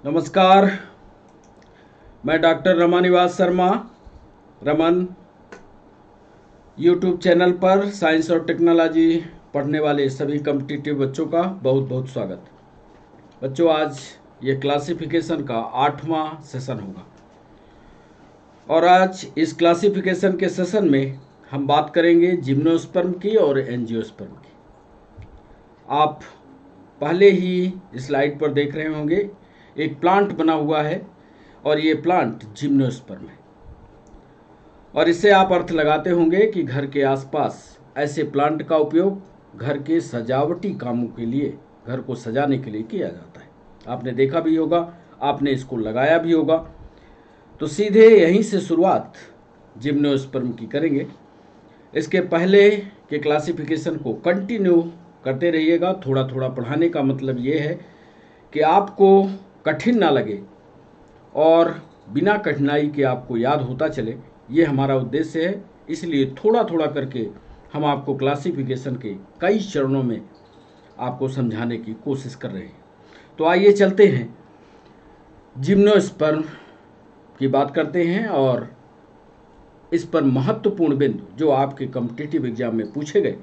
नमस्कार। मैं doctor Ramanivas Sharma, Raman, YouTube channel पर साइंस और टेक्नोलॉजी पढ़ने वाले सभी कॉम्पिटिटिव बच्चों का बहुत बहुत स्वागत। बच्चों, आज ये क्लासिफिकेशन का 8वां सेशन होगा और आज इस क्लासिफिकेशन के सेशन में हम बात करेंगे जिम्नोस्पर्म की और एंजियोस्पर्म की। आप पहले ही स्लाइड पर देख रहे होंगे, एक प्लांट बना हुआ है और ये प्लांट जिम्नोस्पर्म है। और इससे आप अर्थ लगाते होंगे कि घर के आसपास ऐसे प्लांट का उपयोग घर के सजावटी कामों के लिए, घर को सजाने के लिए किया जाता है। आपने देखा भी होगा, आपने इसको लगाया भी होगा। तो सीधे यहीं से शुरुआत जिम्नोस्पर्म की करेंगे। इसके पहले के क्लासिफिकेशन को कंटिन्यू करते रहिएगा। थोड़ा थोड़ा पढ़ाने का मतलब ये है कि आपको कठिन ना लगे और बिना कठिनाई के आपको याद होता चले, ये हमारा उद्देश्य है। इसलिए थोड़ा थोड़ा करके हम आपको क्लासिफिकेशन के कई चरणों में आपको समझाने की कोशिश कर रहे हैं। तो आइए चलते हैं, जिम्नोस्पर्म की बात करते हैं और इस पर महत्वपूर्ण बिंदु जो आपके कॉम्पिटिटिव एग्जाम में पूछे गए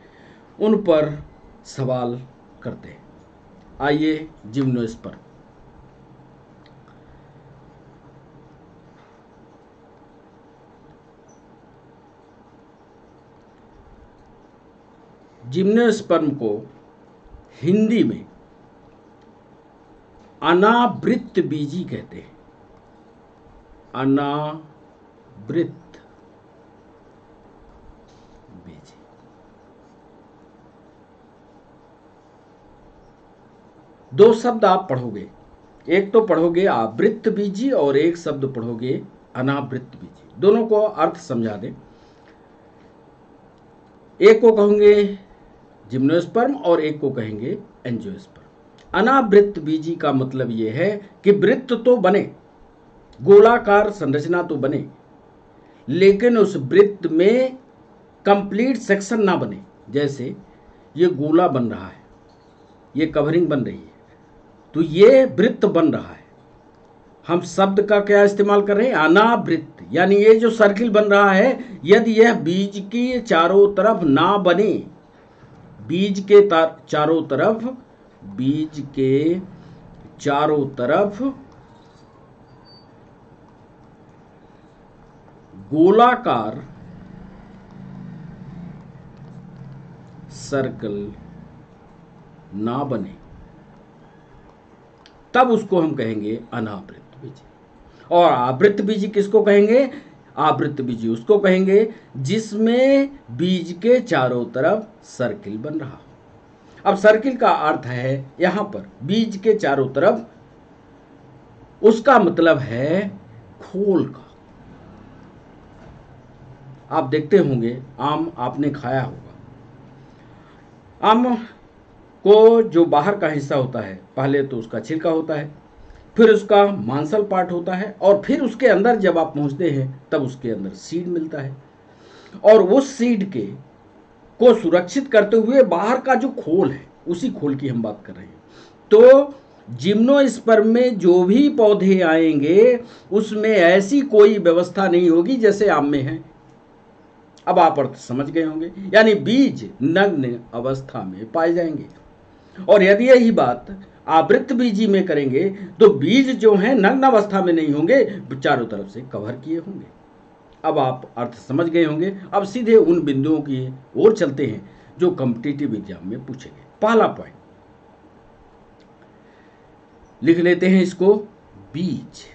उन पर सवाल करते हैं। आइए जिम्नोस्पर्म। जिम्नोस्पर्म को हिंदी में अनावृत बीजी कहते हैं। अनावृत बीजी। दो शब्द आप पढ़ोगे, एक तो पढ़ोगे आवृत बीजी और एक शब्द पढ़ोगे अनावृत बीजी। दोनों को अर्थ समझा दें। एक को कहेंगे जिम्नोस्पर्म और एक को कहेंगे एंजियोस्पर्म। अनावृत बीजी का मतलब यह है कि वृत्त तो बने, गोलाकार संरचना तो बने, लेकिन उस वृत्त में कंप्लीट सेक्शन ना बने। जैसे ये गोला बन रहा है, ये कवरिंग बन रही है, तो ये वृत्त बन रहा है। हम शब्द का क्या इस्तेमाल कर रहे हैं? अनावृत। यानी ये जो सर्किल बन रहा है, यदि यह बीज के चारों तरफ ना बने, बीज के चारों तरफ, बीज के चारों तरफ गोलाकार सर्कल ना बने, तब उसको हम कहेंगे अनावृत बीजी। और आवृत बीजी किसको कहेंगे? आवृत बीजी उसको कहेंगे जिसमें बीज के चारों तरफ सर्किल बन रहा हो। अब सर्किल का अर्थ है यहां पर बीज के चारों तरफ, उसका मतलब है खोल का। आप देखते होंगे, आम आपने खाया होगा। आम को जो बाहर का हिस्सा होता है, पहले तो उसका छिलका होता है, फिर उसका मांसल पार्ट होता है, और फिर उसके अंदर जब आप पहुंचते हैं तब उसके अंदर सीड मिलता है। और उस सीड के को सुरक्षित करते हुए बाहर का जो खोल है, उसी खोल की हम बात कर रहे हैं। तो जिम्नोस्पर्म में जो भी पौधे आएंगे उसमें ऐसी कोई व्यवस्था नहीं होगी जैसे आम में है। अब आप अर्थ समझ गए होंगे, यानी बीज नग्न अवस्था में पाए जाएंगे। और यदि यही बात आवृत बीजी में करेंगे तो बीज जो हैं नग्न अवस्था में नहीं होंगे, चारों तरफ से कवर किए होंगे। अब आप अर्थ समझ गए होंगे। अब सीधे उन बिंदुओं की ओर चलते हैं जो कॉम्पिटिटिव एग्जाम में पूछे गए। पहला पॉइंट लिख लेते हैं इसको, बीज।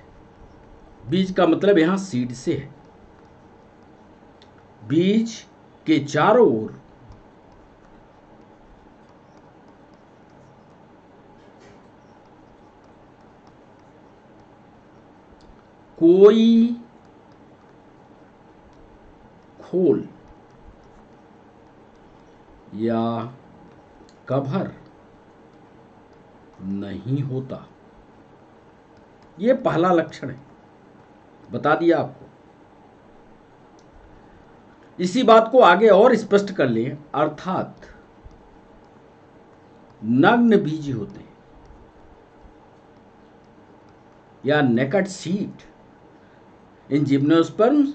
बीज का मतलब यहां सीड से है। बीज के चारों ओर कोई खोल या कवर नहीं होता। यह पहला लक्षण है, बता दिया आपको। इसी बात को आगे और स्पष्ट कर लें, अर्थात नग्न बीज होते हैं। या naked seed. In gymnosperm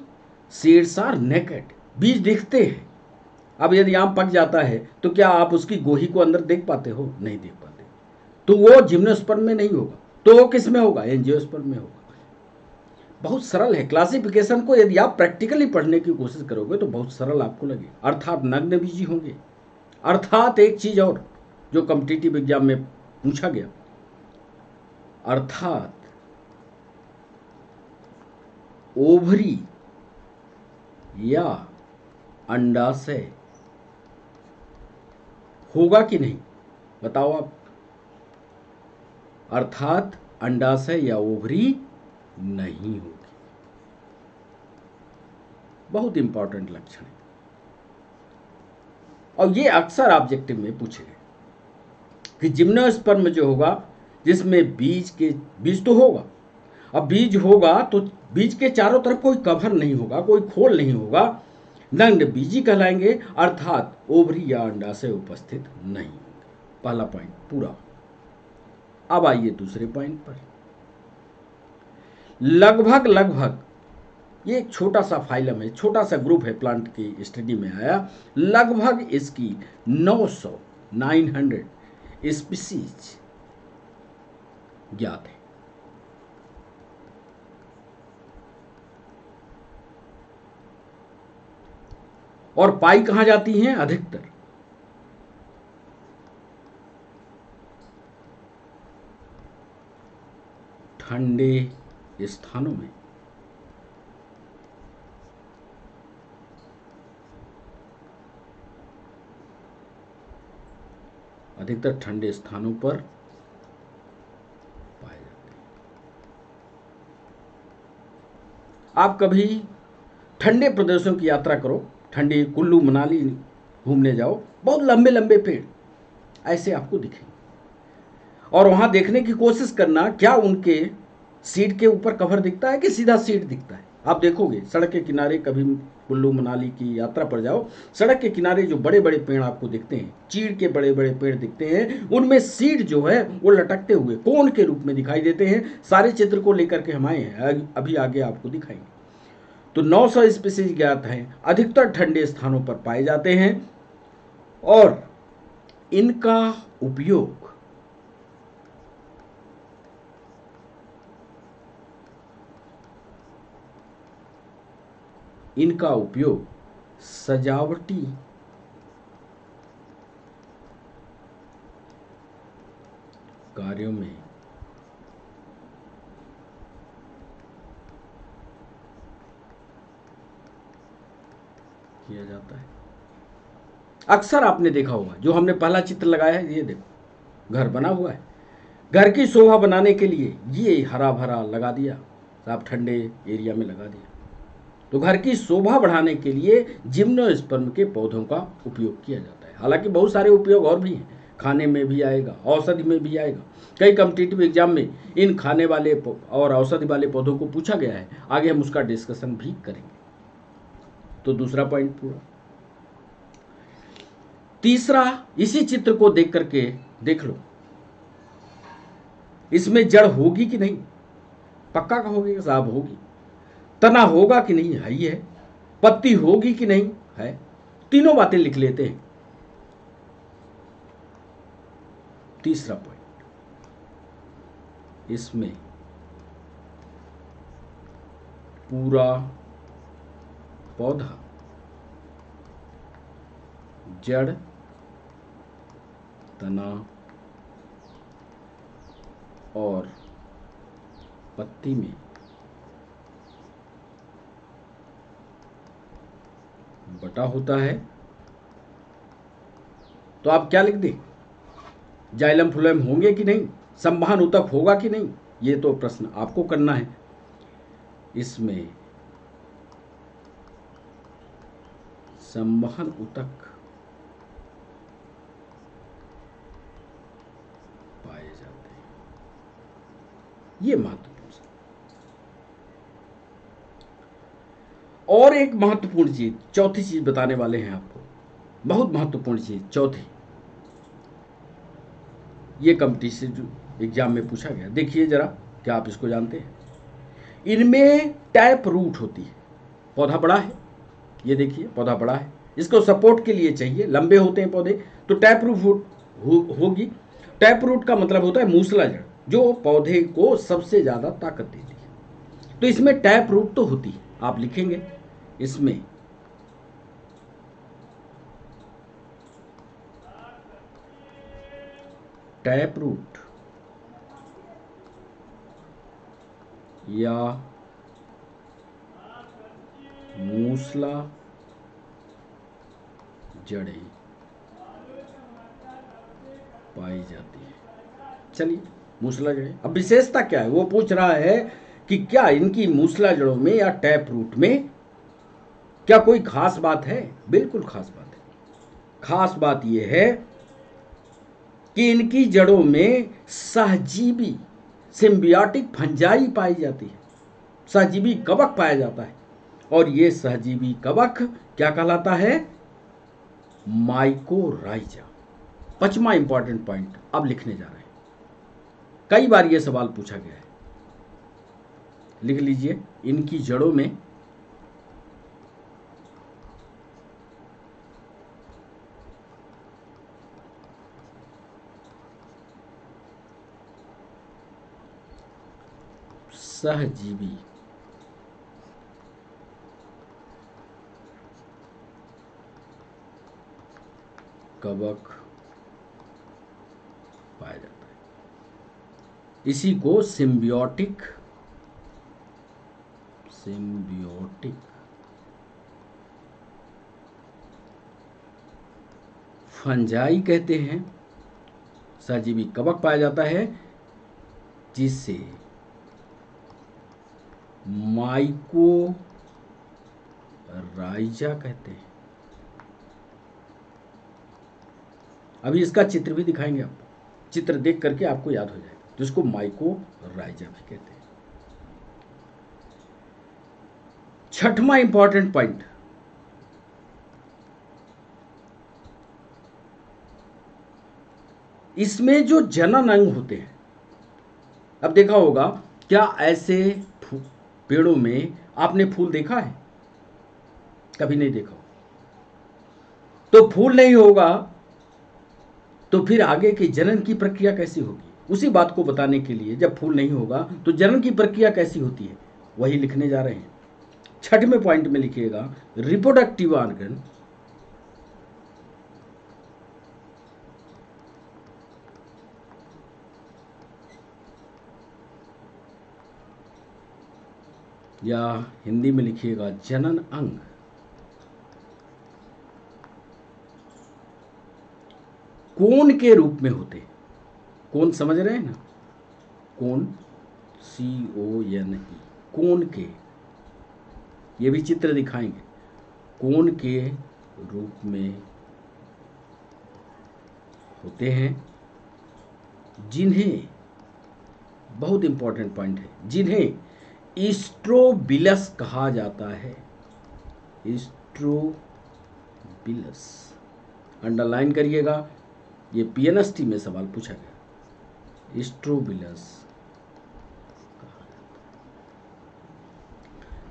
seeds are naked, बीज दिखते हैं। अब यदि आम पक जाता है तो क्या आप उसकी गोही को अंदर देख पाते हो? नहीं देख पाते। तो वो जिम्नोस्पर्म में नहीं होगा, तो वो किस में होगा? एंजियोस्पर्म में होगा। बहुत सरल है। क्लासिफिकेशन को यदि आप प्रैक्टिकली पढ़ने की कोशिश करोगे तो बहुत सरल आपको लगे। अर्थात नग्न बीजी होंगे। अर्थात एक चीज और जो कॉम्पिटिटिव एग्जाम में पूछा गया, अर्थात ओवरी या अंडाशय होगा कि नहीं? बताओ आप। अर्थात अंडाशय या ओवरी नहीं होगी। बहुत इंपॉर्टेंट लक्षण है और ये अक्सर ऑब्जेक्टिव में पूछे गए कि जिम्नोस्पर्म जो होगा जिसमें बीज तो होगा। अब बीज होगा तो बीज के चारों तरफ कोई कवर नहीं होगा, कोई खोल नहीं होगा, नग्न बीजी कहलाएंगे। अर्थात ओवरी या अंडाशय उपस्थित नहीं होंगे। पहला पॉइंट पूरा। अब आइए दूसरे पॉइंट पर। लगभग ये एक छोटा सा फाइलम है, छोटा सा ग्रुप है, प्लांट की स्टडी में आया। लगभग इसकी 900 स्पीसीज ज्ञात है। और पाई कहां जाती हैं? अधिकतर ठंडे स्थानों में। अधिकतर ठंडे स्थानों पर पाए जाते हैं। आप कभी ठंडे प्रदेशों की यात्रा करो, ठंडी कुल्लू मनाली घूमने जाओ, बहुत लंबे लंबे पेड़ ऐसे आपको दिखेंगे और वहां देखने की कोशिश करना क्या उनके सीट के ऊपर कवर दिखता है कि सीधा सीट दिखता है। आप देखोगे सड़क के किनारे, कभी कुल्लू मनाली की यात्रा पर जाओ, सड़क के किनारे जो बड़े बड़े पेड़ आपको दिखते हैं, चीड़ के बड़े बड़े पेड़ दिखते हैं, उनमें सीट जो है वो लटकते हुए कोन के रूप में दिखाई देते हैं। सारे चित्र को लेकर के हम आए हैं, अभी आगे आपको दिखाएंगे। तो 900 स्पीसीज ज्ञात हैं, अधिकतर ठंडे स्थानों पर पाए जाते हैं और इनका उपयोग सजावटी कार्यों में किया जाता है। अक्सर आपने देखा होगा, जो हमने पहला चित्र लगाया है, ये देखो घर बना हुआ है। घर की शोभा बनाने के लिए ये हरा भरा लगा दिया, आप ठंडे एरिया में लगा दिया। तो घर की शोभा बढ़ाने के लिए जिम्नोस्पर्म के पौधों का उपयोग किया जाता है। हालांकि बहुत सारे उपयोग और भी हैं, खाने में भी आएगा, औषधि में भी आएगा। कई कॉम्पिटिटिव एग्जाम में इन खाने वाले और औषधि वाले पौधों को पूछा गया है। आगे हम उसका डिस्कशन भी करेंगे। तो दूसरा पॉइंट पूरा। तीसरा, इसी चित्र को देख करके देख लो, इसमें जड़ होगी कि नहीं? पक्का कहोगे कि साहब होगी। तना होगा कि नहीं? है ही है। पत्ती होगी कि नहीं? है। तीनों बातें लिख लेते हैं। तीसरा पॉइंट, इसमें पूरा पौधा जड़, तना और पत्ती में बटा होता है। तो आप क्या लिख दें? जाइलम फ्लोएम होंगे कि नहीं? संवहन ऊतक होगा कि नहीं? ये तो प्रश्न आपको करना है। इसमें संवहन ऊतक पाए जाते हैं। ये महत्वपूर्ण। और एक महत्वपूर्ण चीज, चौथी चीज बताने वाले हैं आपको, बहुत महत्वपूर्ण चीज चौथी। ये कॉम्पिटिटिव एग्जाम में पूछा गया। देखिए जरा, क्या आप इसको जानते हैं? इनमें टैप रूट होती है। पौधा बड़ा है, ये देखिए पौधा बड़ा है, इसको सपोर्ट के लिए चाहिए, लंबे होते हैं पौधे, तो टैप रूट होगी। टैप रूट का मतलब होता है मूसला जड़, जो पौधे को सबसे ज़्यादा ताकत देती है। तो इसमें टैप रूट तो होती है, आप लिखेंगे इसमें टैप रूट या मूसला जड़ें पाई जाती है। चलिए, मूसला जड़ें, अब विशेषता क्या है वो पूछ रहा है कि क्या इनकी मूसला जड़ों में या टैप रूट में क्या कोई खास बात है? बिल्कुल खास बात है। खास बात यह है कि इनकी जड़ों में सहजीवी सिम्बियोटिक फंजाई पाई जाती है, सहजीवी कवक पाया जाता है, और ये सहजीवी कवक क्या कहलाता है? माइकोराइजा। 5वां इंपॉर्टेंट पॉइंट अब लिखने जा रहे हैं, कई बार यह सवाल पूछा गया है, लिख लीजिए। इनकी जड़ों में सहजीवी कवक पाया जाता है, इसी को सिम्बियोटिक फंजाई कहते हैं। सहजीवी कवक पाया जाता है जिसे माइकोराइजा कहते हैं। अभी इसका चित्र भी दिखाएंगे आपको, चित्र देख करके आपको याद हो जाएगा, जिसको माइकोराइजा भी कहते हैं। 6वां इंपॉर्टेंट पॉइंट, इसमें जो जनन अंग होते हैं, अब देखा होगा क्या ऐसे पेड़ों में आपने फूल देखा है? कभी नहीं देखा। तो फूल नहीं होगा तो फिर आगे की जनन की प्रक्रिया कैसी होगी? उसी बात को बताने के लिए, जब फूल नहीं होगा तो जनन की प्रक्रिया कैसी होती है, वही लिखने जा रहे हैं। 6वें पॉइंट में लिखिएगा रिप्रोडक्टिव ऑर्गन या हिंदी में लिखिएगा जनन अंग कोन के रूप में होते हैं। कोन समझ रहे हैं ना? कोन, CONE, कोन के, ये भी चित्र दिखाएंगे, कोन के रूप में होते हैं, जिन्हें, बहुत इंपॉर्टेंट पॉइंट है, जिन्हें स्ट्रोबिलस कहा जाता है। स्ट्रोबिलस अंडरलाइन करिएगा, ये PNST में सवाल पूछा गया। स्ट्रोबिलस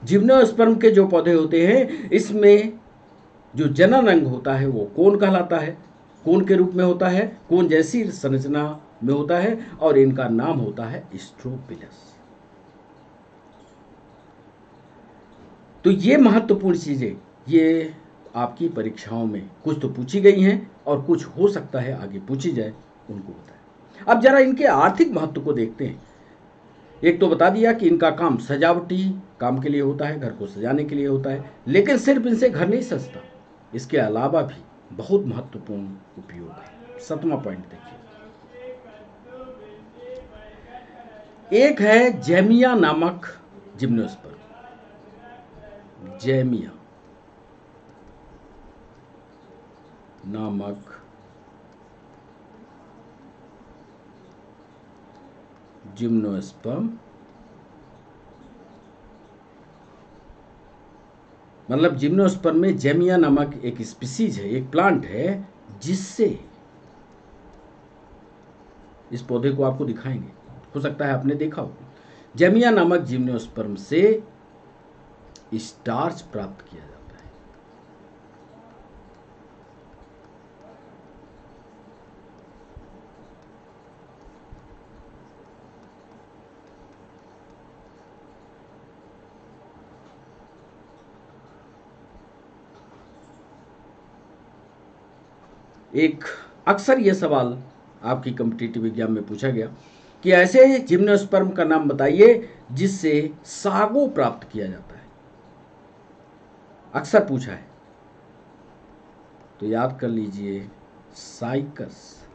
जिम्नोस्पर्म के जो पौधे होते हैं, इसमें जो जनन अंग होता है वो कोन कहलाता है, कोन के रूप में होता है, कोन जैसी संरचना में होता है, और इनका नाम होता है स्ट्रोबिलस। तो ये महत्वपूर्ण चीजें, ये आपकी परीक्षाओं में कुछ तो पूछी गई हैं और कुछ हो सकता है आगे पूछी जाए, उनको बताएं। अब जरा इनके आर्थिक महत्व को देखते हैं। एक तो बता दिया कि इनका काम सजावटी काम के लिए होता है, घर को सजाने के लिए होता है, लेकिन सिर्फ इनसे घर नहीं सजता, इसके अलावा भी बहुत महत्वपूर्ण उपयोग है। 7वां पॉइंट देखिए, एक है जेमिया नामक जिम्नोस्पर्म। जेमिया नामक जिम्नोस्पर्म, मतलब जिम्नोस्पर्म में जेमिया नामक एक स्पीसीज है, एक प्लांट है, जिससे, इस पौधे को आपको दिखाएंगे, हो सकता है आपने देखा हो, जेमिया नामक जिम्नोस्पर्म से स्टार्च प्राप्त किया जाता है। एक अक्सर यह सवाल आपकी कॉम्पिटिटिव एग्जाम में पूछा गया कि ऐसे जिम्नोस्पर्म का नाम बताइए जिससे सागो प्राप्त किया जाता है। अक्सर पूछा है, तो याद कर लीजिए साइकस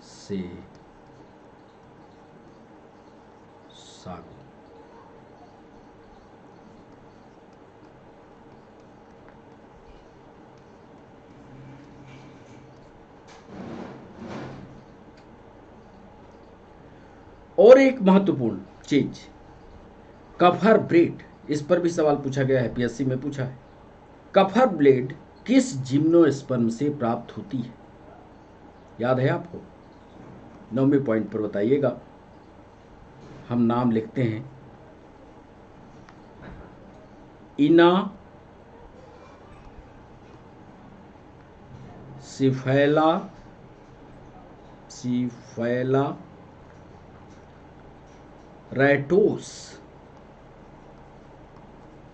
से सागो। और एक महत्वपूर्ण चीज, कफर ब्रेड, इस पर भी सवाल पूछा गया है, पीएससी में पूछा है। कफर ब्लेड किस जिम्नोस्पर्म से प्राप्त होती है? याद है आपको? 9वें पॉइंट पर बताइएगा। हम नाम लिखते हैं, इना सिफेला रैटोस,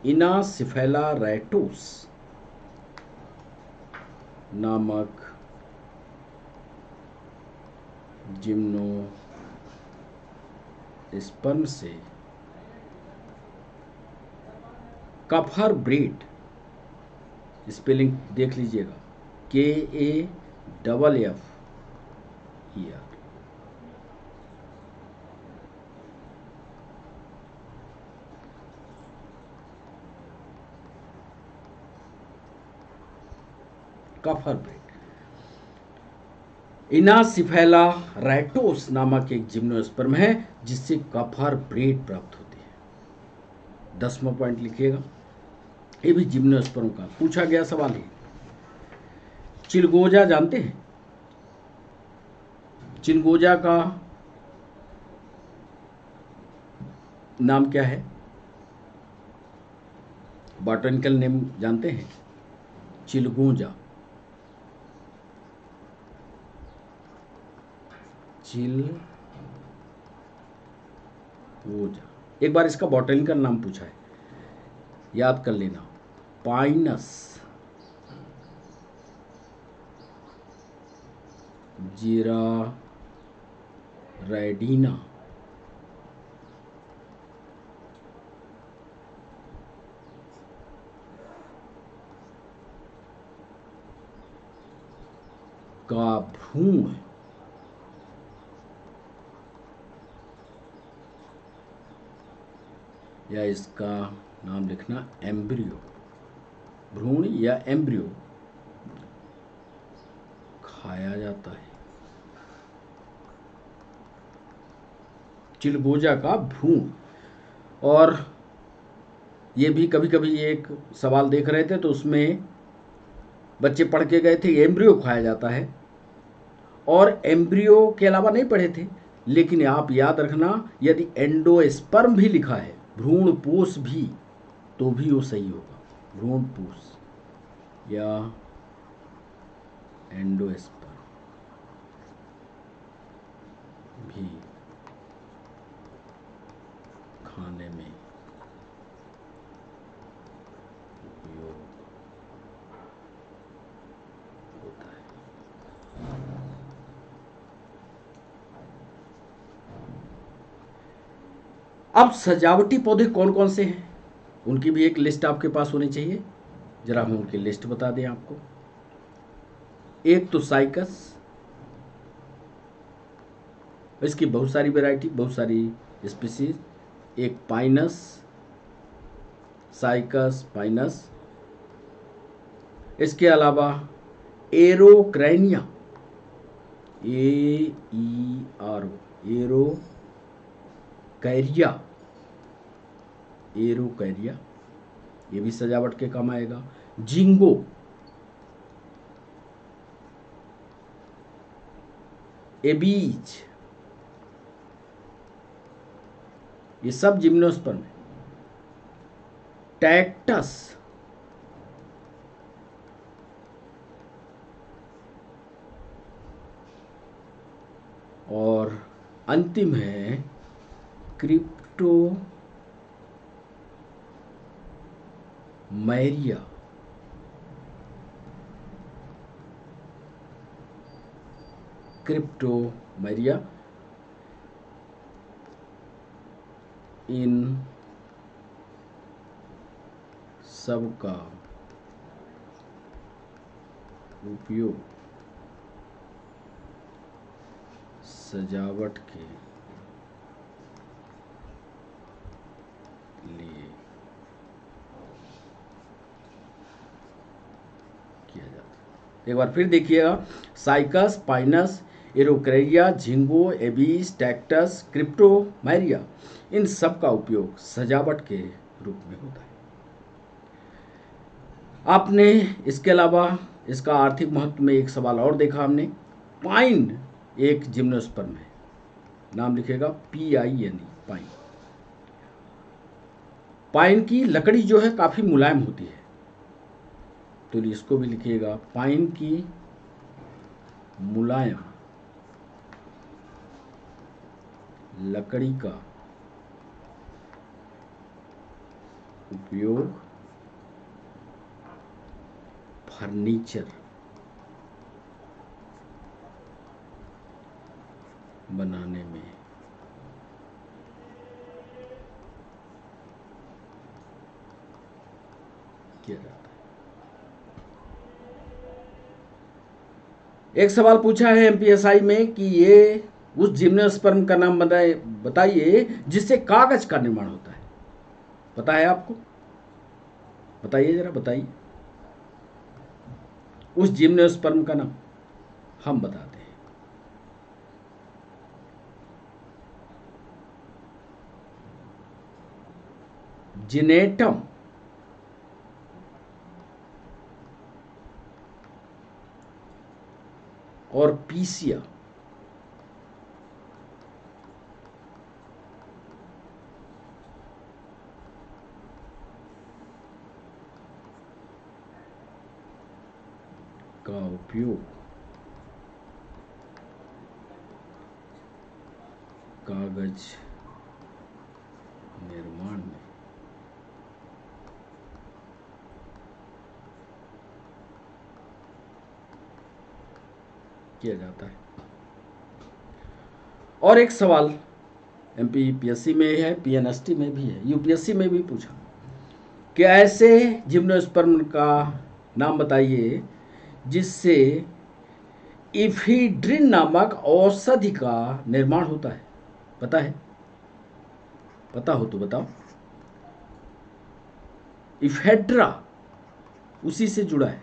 इनासिफेला रैटोस नामक जिम्नोस्पर्म से कफर ब्रीड, स्पेलिंग देख लीजिएगा, KAFFER, कफर ब्रीड, इनासिफेला रैटोस नामक एक जिम्नोस्पर्म है जिससे कफर ब्रीड प्राप्त होती है। 10वां पॉइंट लिखिएगा, ये भी जिम्नोस्पर्म का पूछा गया सवाल है। चिलगोजा जानते हैं? चिलगोजा का नाम क्या है? बॉटनिकल नेम जानते हैं? चिलगोजा, चिलगोजा। एक बार इसका बॉटनिकल नाम पूछा है, याद कर लेना, पाइनस जिरारैडिना। का भ्रूण, या इसका नाम लिखना एम्ब्रियो, भ्रूण या एम्ब्रियो खाया जाता है। चिलगोजा का भ्रूण। और ये भी कभी कभी एक सवाल देख रहे थे तो उसमें बच्चे पढ़ के गए थे एम्ब्रियो खाया जाता है, और एम्ब्रियो के अलावा नहीं पढ़े थे। लेकिन आप याद रखना, यदि एंडोस्पर्म भी लिखा है, भ्रूणपोष भी, तो भी वो सही होगा। भ्रूणपोष या एंडोस्पर्म भी खाने में उपयोग होता है। अब सजावटी पौधे कौन कौन से हैं, उनकी भी एक लिस्ट आपके पास होनी चाहिए। जरा हम उनकी लिस्ट बता दें आपको। एक तो साइकस, इसकी बहुत सारी वैरायटी, बहुत सारी स्पीसीज। एक पाइनस, साइकस, पाइनस। इसके अलावा एरोक्रैनिया, AERO, एरोकैरिया, ये भी सजावट के काम आएगा। जिंगो, एबीज, ये सब जिम्नोस्पर्म है। टैक्टस और अंतिम है क्रिप्टोमैरिया। क्रिप्टोमैरिया इन सब का उपयोग सजावट के लिए किया जाता है। एक बार फिर देखिएगा, साइकस, पाइनस, एरोक्रेरिया, झिंगो, एबीस, टैक्टस, क्रिप्टोमैरिया, इन सब का उपयोग सजावट के रूप में होता है। आपने इसके अलावा इसका आर्थिक महत्व में एक सवाल और देखा हमने। पाइन एक जिम्नोस्पर्म है, नाम लिखेगा PINE, पाइन। पाइन की लकड़ी जो है काफी मुलायम होती है, तो इसको भी लिखिएगा, पाइन की मुलायम लकड़ी का उपयोग फर्नीचर बनाने में किया जाता है। एक सवाल पूछा है MPSI में कि ये उस जिम्नोस्पर्म का नाम बताइए जिससे कागज का निर्माण होता है। पता है आपको? बताइए जरा, बताइए उस जिम्नोस्पर्म का नाम। हम बताते हैं, जिनेटम और पीसिया। का उपयोग कागज निर्माण में किया जाता है। और एक सवाल MPPSC में है, PNST में भी है, UPSC में भी पूछा कि ऐसे जिम्नोस्पर्म का नाम बताइए जिससे इफिड्रिन नामक औषधि का निर्माण होता है। पता है? पता हो तो बताओ। इफेड्रा उसी से जुड़ा है,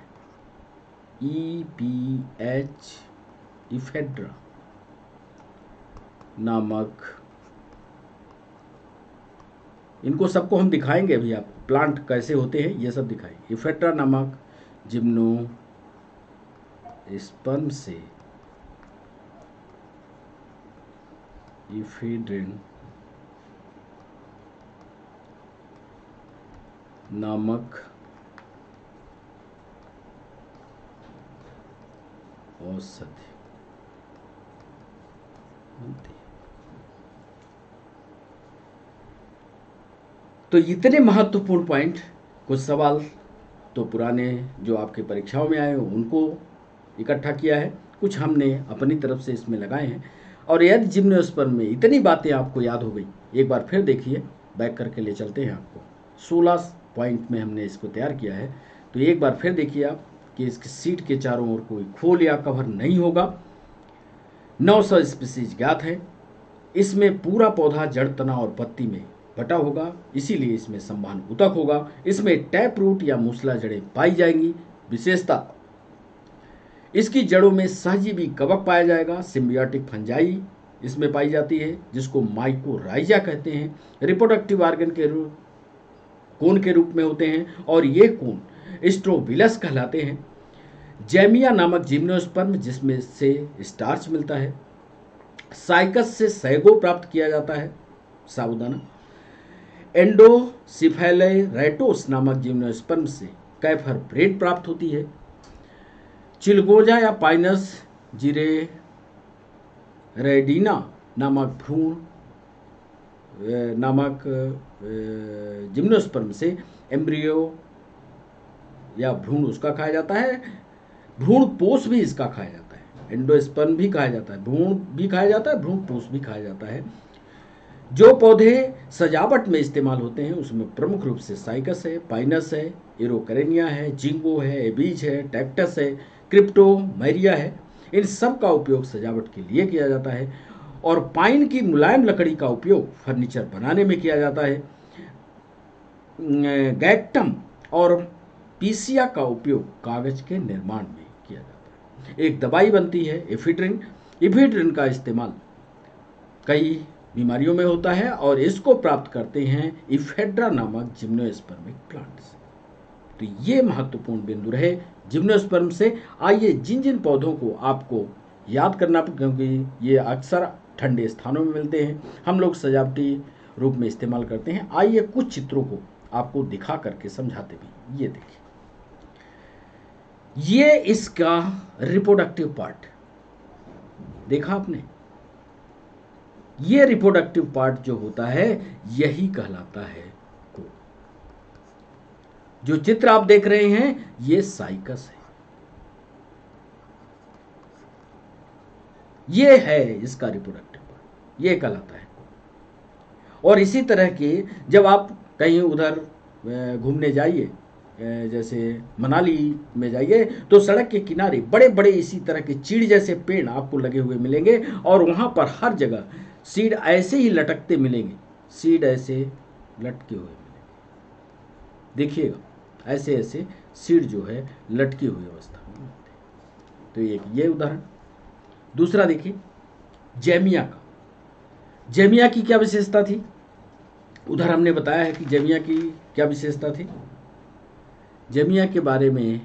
EPH, इफेड्रा नामक। इनको सबको हम दिखाएंगे अभी, आप प्लांट कैसे होते हैं ये सब दिखाएंगे। इफेड्रा नामक जिम्नोस्पर्म से इफिड्रिन नामक औषधि बनती है। तो इतने महत्वपूर्ण पॉइंट, कुछ सवाल तो पुराने जो आपके परीक्षाओं में आए उनको इकट्ठा किया है, कुछ हमने अपनी तरफ से इसमें लगाए हैं। और यदि जिम्नोस्पर्म में इतनी बातें आपको याद हो गई, एक बार फिर देखिए, बैक करके ले चलते हैं आपको। 16 पॉइंट में हमने इसको तैयार किया है, तो एक बार फिर देखिए आप कि इसकी सीट के चारों ओर कोई खोल या कवर नहीं होगा। 900 स्पीसीज ज्ञात है। इसमें पूरा पौधा जड़, तना और पत्ती में बटा होगा, इसीलिए इसमें संवहन ऊतक होगा। इसमें टैप रूट या मूसला जड़ें पाई जाएंगी। विशेषता, इसकी जड़ों में सहजीवी कवक पाया जाएगा। सिम्बियोटिक फंजाई इसमें पाई जाती है, जिसको माइकोराइजा कहते हैं। रिप्रोडक्टिव ऑर्गन के कोन के रूप में होते हैं, और ये कोन स्ट्रोबिलस कहलाते हैं। जैमिया नामक जिम्नोस्पर्म जिसमें से स्टार्च मिलता है। साइकस से सैगो प्राप्त किया जाता है, साबूदाना। एंडोसिफेलेरेटोस नामक जिम्नोस्पर्म से कैफर ब्रेड प्राप्त होती है। चिलगोजा या पाइनस जिरेरेडिना नामक भ्रूण जिम्नोस्पर्म से एम्ब्रियो या भ्रूण उसका खाया जाता है। भ्रूण पोष भी इसका खाया जाता है। एंडोस्पर्म भी खाया जाता है, भ्रूण भी खाया जाता है, भ्रूण पोष भी खाया जाता है। जो पौधे सजावट में इस्तेमाल होते हैं उसमें प्रमुख रूप से साइकस है, पाइनस है, एरोकरेनिया है, जिंगो है, एबीज है, टैक्टस है, क्रिप्टोमेरिया है। इन सब का उपयोग सजावट के लिए किया जाता है और पाइन की मुलायम लकड़ी का उपयोग फर्नीचर बनाने में किया जाता है। गैक्टम और पीसिया का उपयोग कागज के निर्माण में किया जाता है। एक दवाई बनती है एफिड्रिन। एफिड्रिन का इस्तेमाल कई बीमारियों में होता है और इसको प्राप्त करते हैं इफेड्रा नामक जिम्नोस्पर्मिक प्लांट से। तो ये महत्वपूर्ण बिंदु रहे जिम्नोस्पर्म से। आइए जिन जिन पौधों को आपको याद करना, क्योंकि ये अक्सर ठंडे स्थानों में मिलते हैं, हम लोग सजावटी रूप में इस्तेमाल करते हैं। आइए कुछ चित्रों को आपको दिखा करके समझाते भी। ये देखिए, ये इसका रिप्रोडक्टिव पार्ट देखा आपने। ये रिप्रोडक्टिव पार्ट जो होता है यही कहलाता है कोन। जो चित्र आप देख रहे हैं ये साइकस है, ये है इसका रिप्रोडक्टिव पार्ट, ये कहलाता है कोन। और इसी तरह के जब आप कहीं उधर घूमने जाइए, जैसे मनाली में जाइए, तो सड़क के किनारे बड़े बड़े इसी तरह के चीड़ जैसे पेड़ आपको लगे हुए मिलेंगे और वहाँ पर हर जगह सीड ऐसे ही लटकते मिलेंगे, सीड ऐसे लटके हुए मिलेंगे। देखिएगा ऐसे ऐसे सीड जो है लटकी हुई अवस्था में मिलते हैं। तो एक ये उदाहरण। दूसरा देखिए जेमिया का। जेमिया की क्या विशेषता थी? उधर हमने बताया है कि जेमिया की क्या विशेषता थी। जेमिया के बारे में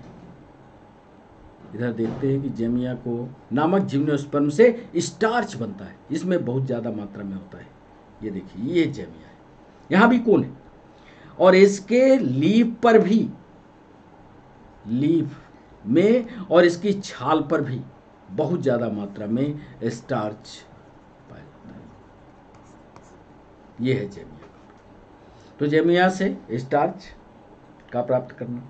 इधर देखते हैं कि जेमिया को नामक जिम्नोस्पर्म से स्टार्च बनता है, इसमें बहुत ज़्यादा मात्रा में होता है। ये देखिए ये जेमिया है, यहाँ भी कोन है और इसके लीफ पर भी, लीफ में और इसकी छाल पर भी बहुत ज़्यादा मात्रा में स्टार्च पाया जाता है। ये है जेमिया का। तो जेमिया से स्टार्च का प्राप्त करना।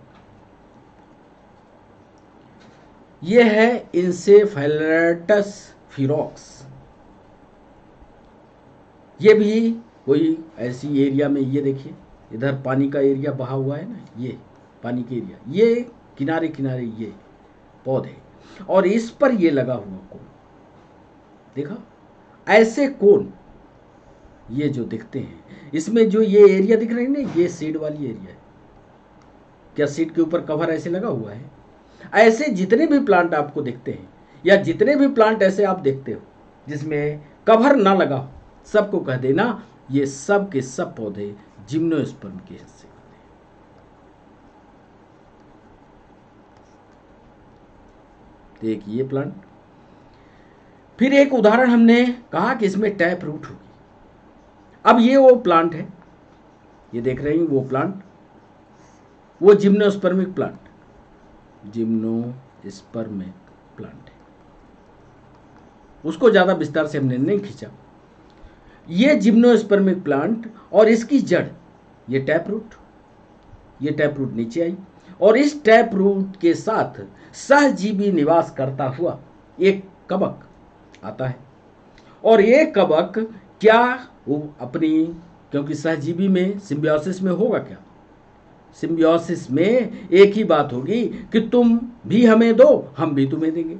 ये है इंसेफेलेटस फिरोक्स। ये भी कोई ऐसी एरिया में, ये देखिए इधर पानी का एरिया बहा हुआ है ना, ये पानी के एरिया, ये किनारे किनारे ये पौधे और इस पर ये लगा हुआ कोन, देखा ऐसे कोन ये जो दिखते हैं, इसमें जो ये एरिया दिख रहे हैं ना, ये सीड वाली एरिया है। क्या सीड के ऊपर कवर ऐसे लगा हुआ है? ऐसे जितने भी प्लांट आपको दिखते हैं या जितने भी प्लांट ऐसे आप देखते हो जिसमें कवर ना लगा, सबको कह देना ये सब के सब पौधे जिम्नोस्पर्म के हिस्से होते हैं। तो एक ये प्लांट। फिर एक उदाहरण हमने कहा कि इसमें टैप रूट होगी। अब ये वो प्लांट है, ये देख रहे हैं वो प्लांट, वो जिम्नोस्पर्मिक प्लांट, जिम्नोस्पर्मिक प्लांट है। उसको ज्यादा विस्तार से हमने नहीं खींचा। ये जिम्नोस्पर्मिक प्लांट और इसकी जड़, ये टैप रूट, ये टैप रूट नीचे आई और इस टैप रूट के साथ सहजीवी निवास करता हुआ एक कवक आता है। और ये कवक क्या वो अपनी, क्योंकि सहजीवी में सिम्बियोसिस में होगा क्या, सिम्बियोसिस में एक ही बात होगी कि तुम भी हमें दो हम भी तुम्हें देंगे।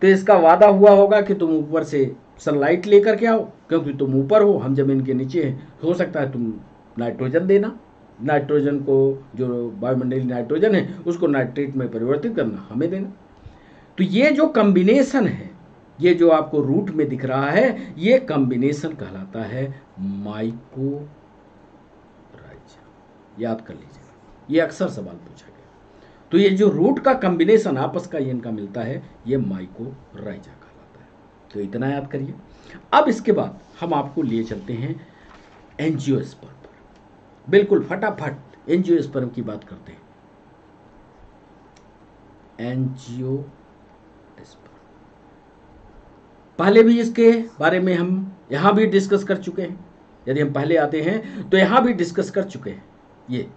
तो इसका वादा हुआ होगा कि तुम ऊपर से सनलाइट लेकर के आओ, क्योंकि तुम ऊपर हो हम जमीन के नीचे हैं, हो सकता है तुम नाइट्रोजन देना, नाइट्रोजन को जो वायुमंडलीय नाइट्रोजन है उसको नाइट्रेट में परिवर्तित करना, हमें देना। तो ये जो कॉम्बिनेशन है, ये जो आपको रूट में दिख रहा है, ये कॉम्बिनेशन कहलाता है माइकोराइजा। याद कर लीजिएगा, ये अक्सर सवाल पूछा गया। तो ये जो रूट का कॉम्बिनेशन आपस का ये इनका मिलता है, ये माइकोराइजा कहलाता है। तो इतना याद करिए। अब इसके बाद हम आपको लिए चलते हैं एंजियोस्पर्म पर। बिल्कुल फटाफट एंजियोस्पर्म की बात करते हैं। एंजियोस्पर्म, पहले भी इसके बारे में हम यहां भी डिस्कस कर चुके हैं। यदि हम पहले आते हैं तो यहां भी डिस्कस कर चुके हैं। ये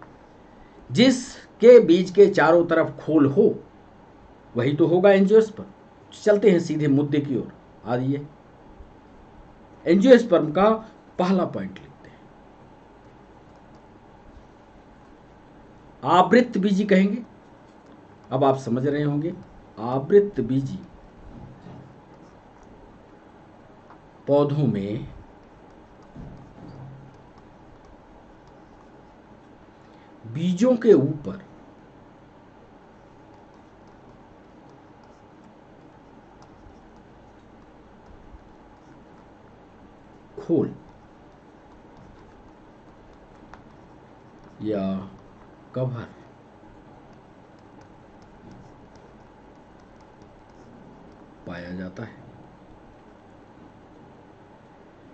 जिसके बीज के चारों तरफ खोल हो वही तो होगा एंजियोस्पर्म। चलते हैं सीधे मुद्दे की ओर। आइए एंजियोस्पर्म का पहला पॉइंट लिखते हैं। आवृत्त बीजी कहेंगे। अब आप समझ रहे होंगे आवृत्त बीजी पौधों में बीजों के ऊपर खोल या कवर पाया जाता है।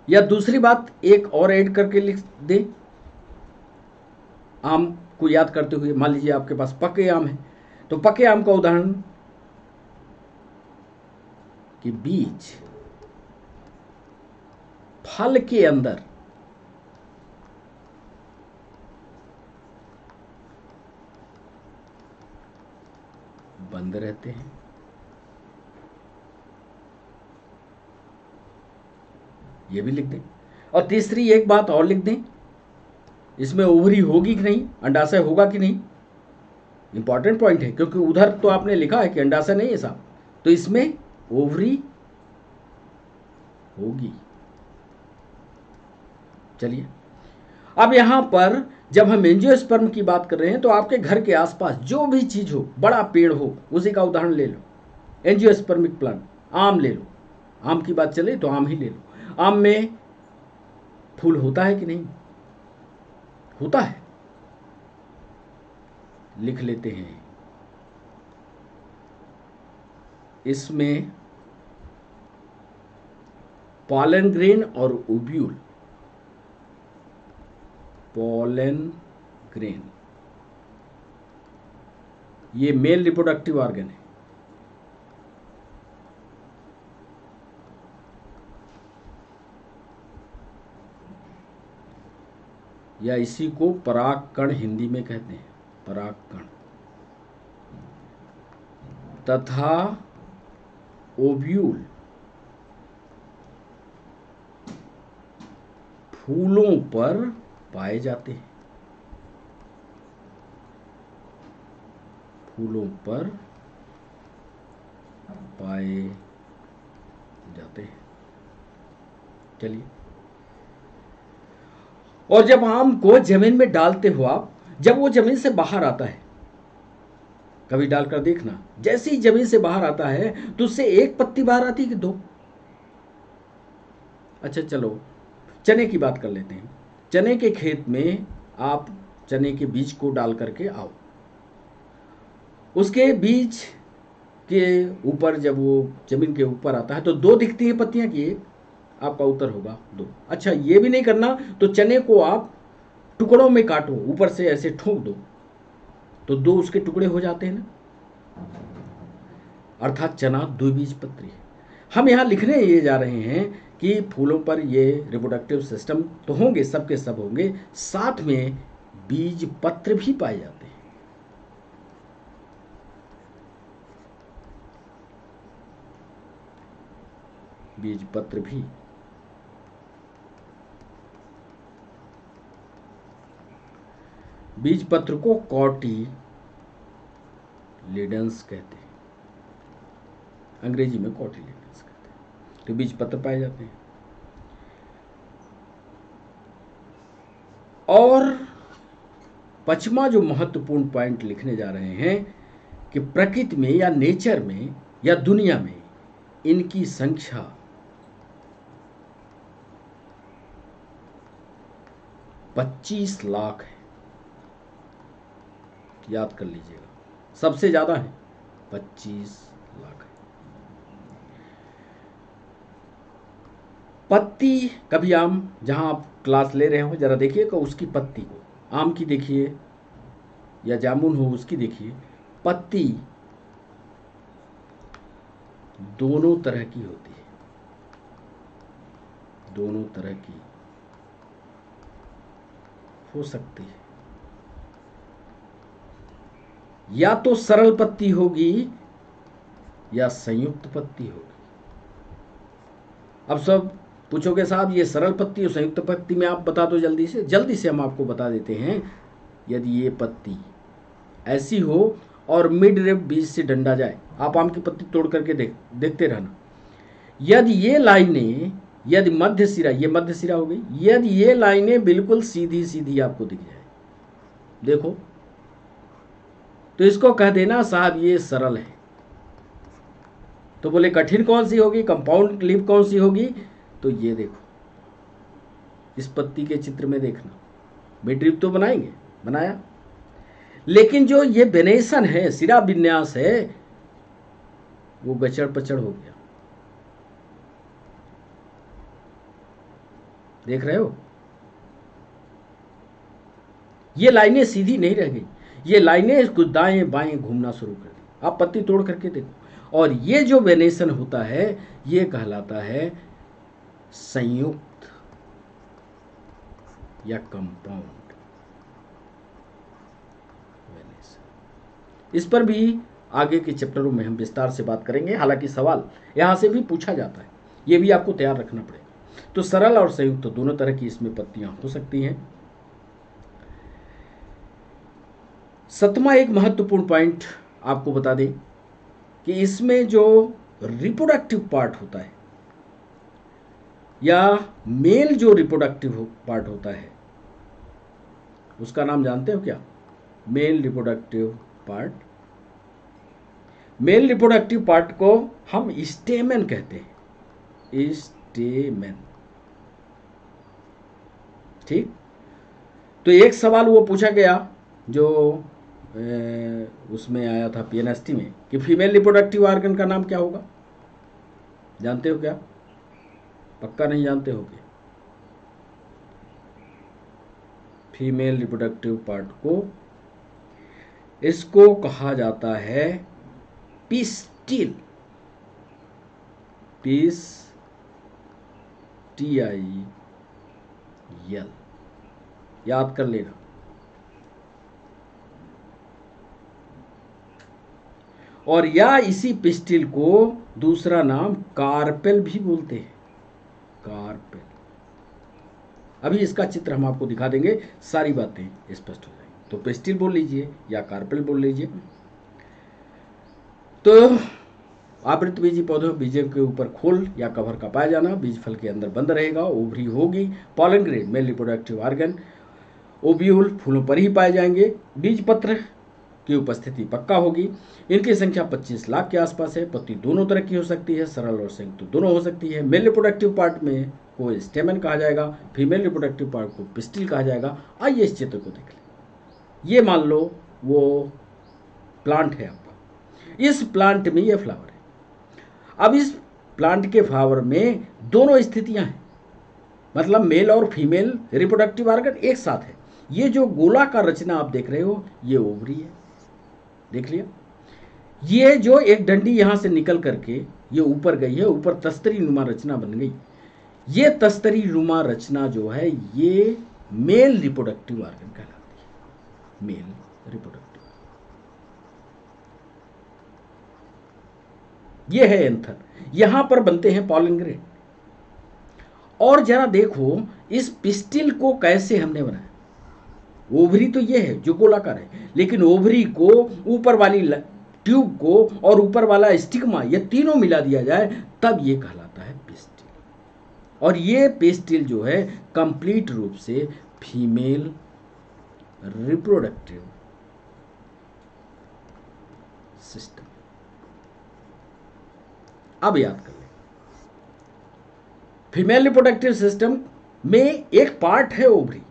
या दूसरी बात एक और ऐड करके लिख दें, आम को याद करते हुए। मान लीजिए आपके पास पके आम है, तो पके आम का उदाहरण कि बीज फल के अंदर बंद रहते हैं। ये भी लिख दें। और तीसरी एक बात और लिख दें, इसमें ओवरी होगी कि नहीं, अंडाशय होगा कि नहीं। इंपॉर्टेंट पॉइंट है, क्योंकि उधर तो आपने लिखा है कि अंडाशय नहीं है साहब, तो इसमें ओवरी होगी। चलिए अब यहां पर जब हम एंजियोस्पर्म की बात कर रहे हैं तो आपके घर के आसपास जो भी चीज हो, बड़ा पेड़ हो, उसी का उदाहरण ले लो। एंजियोस्पर्मिक प्लांट, आम ले लो। आम की बात चले तो आम ही ले लो। आम में फूल होता है कि नहीं? होता है। लिख लेते हैं, इसमें पॉलन ग्रेन और ओव्यूल, पॉलन ग्रेन ये मेल रिप्रोडक्टिव ऑर्गन है। या इसी को परागकण हिंदी में कहते हैं, परागकण। तथा ओव्यूल फूलों पर पाए जाते हैं, फूलों पर पाए जाते हैं। चलिए, और जब आम को जमीन में डालते हो आप, जब वो जमीन से बाहर आता है, कभी डालकर देखना, जैसे ही जमीन से बाहर आता है तो उससे एक पत्ती बाहर आती है कि दो? अच्छा चलो चने की बात कर लेते हैं। चने के खेत में आप चने के बीज को डाल करके आओ, उसके बीज के ऊपर जब वो जमीन के ऊपर आता है तो दो दिखती हैं पत्तियां की एक? आपका उत्तर होगा दो। अच्छा ये भी नहीं करना तो चने को आप टुकड़ों में काटो, ऊपर से ऐसे ठोक दो तो दो उसके टुकड़े हो जाते हैं ना, अर्थात चना द्विबीजपत्री है। हम यहाँ लिखने ये जा रहे हैं कि फूलों पर ये रिप्रोडक्टिव सिस्टम तो होंगे, सबके सब होंगे, साथ में बीज पत्र भी पाए जाते हैं। बीज पत्र भी। बीज पत्र को कॉटिलीडन्स कहते हैं, अंग्रेजी में कॉटिलीडन्स कहते हैं। तो बीज पत्र पाए जाते हैं। और पचमा जो महत्वपूर्ण पॉइंट लिखने जा रहे हैं कि प्रकृति में या नेचर में या दुनिया में इनकी संख्या 25 लाख है। याद कर लीजिएगा, सबसे ज्यादा है 25 लाख है। पत्ती, कभी आम जहां आप क्लास ले रहे हो जरा देखिएगा उसकी पत्ती को, आम की देखिए या जामुन हो उसकी देखिए, पत्ती दोनों तरह की होती है, दोनों तरह की हो सकती है। या तो सरल पत्ती होगी या संयुक्त पत्ती होगी। अब सब पूछोगे साहब ये सरल पत्ती और संयुक्त पत्ती में आप बता दो जल्दी से हम आपको बता देते हैं। यदि ये पत्ती ऐसी हो और मिड रिब बीच से डंडा जाए, आप आम की पत्ती तोड़ करके देखते रहना। यदि ये लाइनें, यदि मध्य सिरा, ये मध्य सिरा हो गई, यदि ये लाइनें बिल्कुल सीधी सीधी आपको दिख जाए, देखो, तो इसको कह देना साहब ये सरल है। तो बोले कठिन कौन सी होगी, कंपाउंड लिप कौन सी होगी, तो ये देखो, इस पत्ती के चित्र में देखना, मिड रिब तो बनाएंगे, बनाया, लेकिन जो ये वेनेशन है, सिरा विन्यास है, वो गचड़ पचड़ हो गया। देख रहे हो, ये लाइनें सीधी नहीं रह गई, ये लाइनें कुछ दाएं बाएं घूमना शुरू कर दी। आप पत्ती तोड़ करके देखो, और ये जो वेनेशन होता है ये कहलाता है संयुक्त या कंपाउंड वेनेशन। इस पर भी आगे के चैप्टरों में हम विस्तार से बात करेंगे, हालांकि सवाल यहां से भी पूछा जाता है, ये भी आपको तैयार रखना पड़ेगा। तो सरल और संयुक्त तो दोनों तरह की इसमें पत्तियां हो सकती हैं। सतमा एक महत्वपूर्ण पॉइंट आपको बता दें कि इसमें जो रिप्रोडक्टिव पार्ट होता है या मेल जो रिप्रोडक्टिव पार्ट होता है उसका नाम जानते हो क्या? Male reproductive part. Male reproductive part को हम स्टेमेन कहते हैं, स्टेमेन। ठीक, तो एक सवाल वो पूछा गया जो उसमें आया था पीएनएसटी में कि फीमेल रिप्रोडक्टिव ऑर्गन का नाम क्या होगा, जानते हो क्या? पक्का नहीं जानते होगे। फीमेल रिप्रोडक्टिव पार्ट को इसको कहा जाता है पिस्टिल, पीस TIL, याद कर लेना। और या इसी पिस्टिल को दूसरा नाम कार्पेल भी बोलते हैं, कार्पेल। अभी इसका चित्र हम आपको दिखा देंगे, सारी बातें स्पष्ट हो जाएंगी। तो पिस्टिल बोल लीजिए या कार्पेल बोल लीजिए। तो आवृत बीजी पौधों में बीजों के ऊपर खोल या कवर का पाया जाना, बीज फल के अंदर बंद रहेगा, ओवरी होगी। Pollen grain male reproductive organ, ovule फूलों पर ही पाए जाएंगे। बीज पत्र की उपस्थिति पक्का होगी। इनकी संख्या 25 लाख के आसपास है। पत्ती दोनों तरह की हो सकती है, सरल और संयुक्त दोनों हो सकती है। मेल रिप्रोडक्टिव पार्ट में को स्टेमन कहा जाएगा, फीमेल रिप्रोडक्टिव पार्ट को पिस्टिल कहा जाएगा। आइए इस चित्र को देख लें। ये मान लो वो प्लांट है आपका, इस प्लांट में ये फ्लावर है। अब इस प्लांट के फ्लावर में दोनों स्थितियां हैं, मतलब मेल और फीमेल रिप्रोडक्टिव ऑर्गन एक साथ है। ये जो गोलाकार रचना आप देख रहे हो ये ओवरी है, देख लिया। ये जो एक डंडी यहां से निकल करके ये ऊपर गई है, ऊपर तस्तरी नुमा रचना बन गई। ये तस्तरी नुमा रचना जो है ये मेल रिप्रोडक्टिव ऑर्गन कहलाती है, मेल रिप्रोडक्टिव। ये है एंथर, यहां पर बनते हैं पॉलन ग्रेन। और जरा देखो इस पिस्टिल को कैसे हमने बनाया। ओवरी तो ये है जो गोलाकार है, लेकिन ओवरी को, ऊपर वाली ट्यूब को और ऊपर वाला स्टिग्मा, ये तीनों मिला दिया जाए तब ये कहलाता है पिस्टिल। और ये पिस्टिल जो है कंप्लीट रूप से फीमेल रिप्रोडक्टिव सिस्टम। अब याद कर लें, फीमेल रिप्रोडक्टिव सिस्टम में एक पार्ट है ओवरी,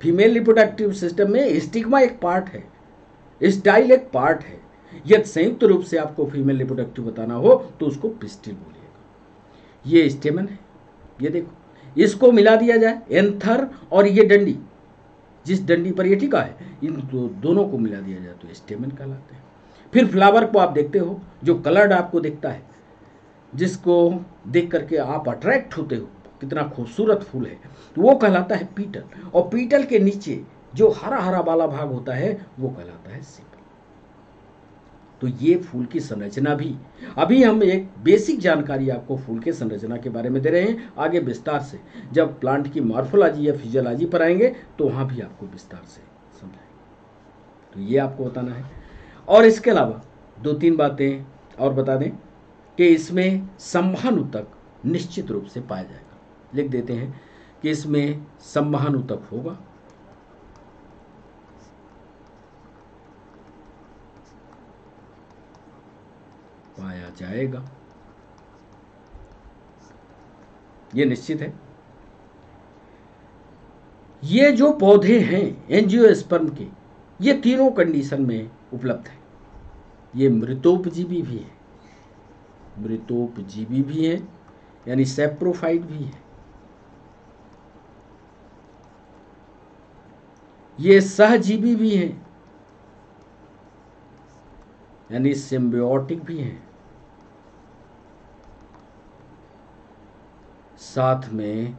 फीमेल रिप्रोडक्टिव सिस्टम में स्टिग्मा एक पार्ट है, स्टाइल एक पार्ट है। यदि संयुक्त रूप से आपको फीमेल रिप्रोडक्टिव बताना हो तो उसको पिस्टिल बोलिएगा। ये स्टेमन है, ये देखो, इसको मिला दिया जाए एंथर और ये डंडी, जिस डंडी पर ये टिका है, इन दोनों को मिला दिया जाए तो स्टेमन कहलाते हैं। फिर फ्लावर को आप देखते हो, जो कलर्ड आपको दिखता है, जिसको देख करके आप अट्रैक्ट होते हो, कितना खूबसूरत फूल है, तो वो कहलाता है पीटल। और पीटल के नीचे जो हरा हरा वाला भाग होता है वो कहलाता है सेपल। तो ये फूल की संरचना भी, अभी हम एक बेसिक जानकारी आपको फूल के संरचना के बारे में दे रहे हैं। आगे विस्तार से जब प्लांट की मॉर्फोलॉजी या फिजियोलॉजी पर आएंगे तो वहां भी आपको विस्तार से समझाएंगे। तो ये आपको बताना है। और इसके अलावा 2-3 बातें और बता दें कि इसमें संवहन निश्चित रूप से पाया जाएगा। लिख देते हैं कि इसमें संवहन होगा, पाया जाएगा, ये निश्चित है। ये जो पौधे हैं एंजियोस्पर्म के, ये तीनों कंडीशन में उपलब्ध है। ये मृतोपजीवी भी है, मृतोपजीवी भी है यानी सैप्रोफाइट भी है, ये सहजीवी भी है यानी सिम्बियोटिक भी है, साथ में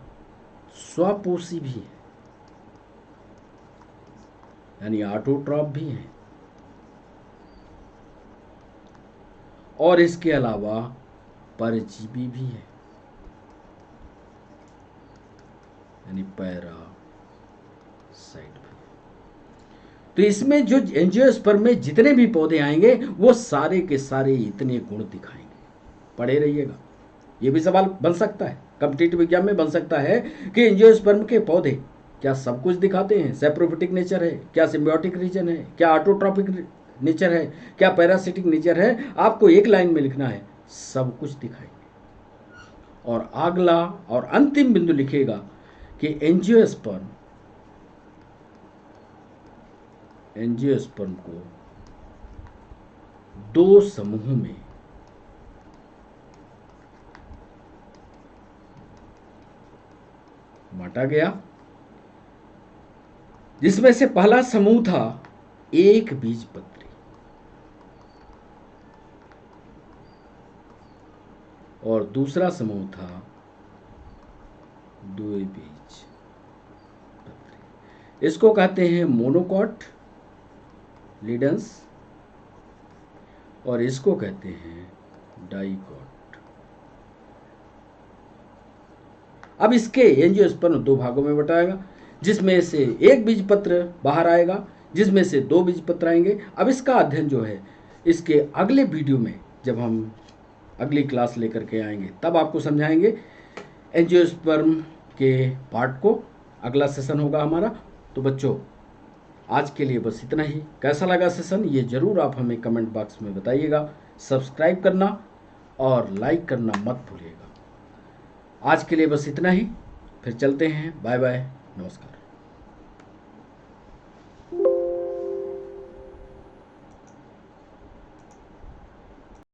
स्वपोषी भी है यानी ऑटोट्रॉफ भी है, और इसके अलावा परजीवी भी है यानी पैरासाइट भी। तो इसमें जो एंजियोस्पर्म में जितने भी पौधे आएंगे वो सारे के सारे इतने गुण दिखाएंगे। पढ़े रहिएगा, ये भी सवाल बन सकता है, कॉम्पिटिटिव एग्जाम में बन सकता है कि एंजियोस्पर्म के पौधे क्या सब कुछ दिखाते हैं? सैप्रोफिटिक नेचर है क्या, सिम्बियोटिक रीजन है क्या, ऑटोट्रॉपिक नेचर है क्या, पैरासिटिक नेचर है? आपको एक लाइन में लिखना है, सब कुछ दिखाएंगे। और अगला और अंतिम बिंदु लिखेगा कि एंजियोस्पर्म को 2 समूहों में बांटा गया, जिसमें से पहला समूह था एक बीजपत्री और दूसरा समूह था 2 बीजपत्री। इसको कहते हैं मोनोकॉट लीडेंस और इसको कहते हैं डाइकॉट। अब इसके एंजियोस्पर्म 2 भागों में बटाएगा, जिसमें से एक बीजपत्र बाहर आएगा, जिसमें से 2 बीजपत्र आएंगे। अब इसका अध्ययन जो है इसके अगले वीडियो में, जब हम अगली क्लास लेकर के आएंगे तब आपको समझाएंगे एंजियोस्पर्म के पार्ट को। अगला सेशन होगा हमारा। तो बच्चों आज के लिए बस इतना ही। कैसा लगा सेशन ये ज़रूर आप हमें कमेंट बॉक्स में बताइएगा। सब्सक्राइब करना और लाइक करना मत भूलिएगा। आज के लिए बस इतना ही, फिर चलते हैं। बाय बाय, नमस्कार।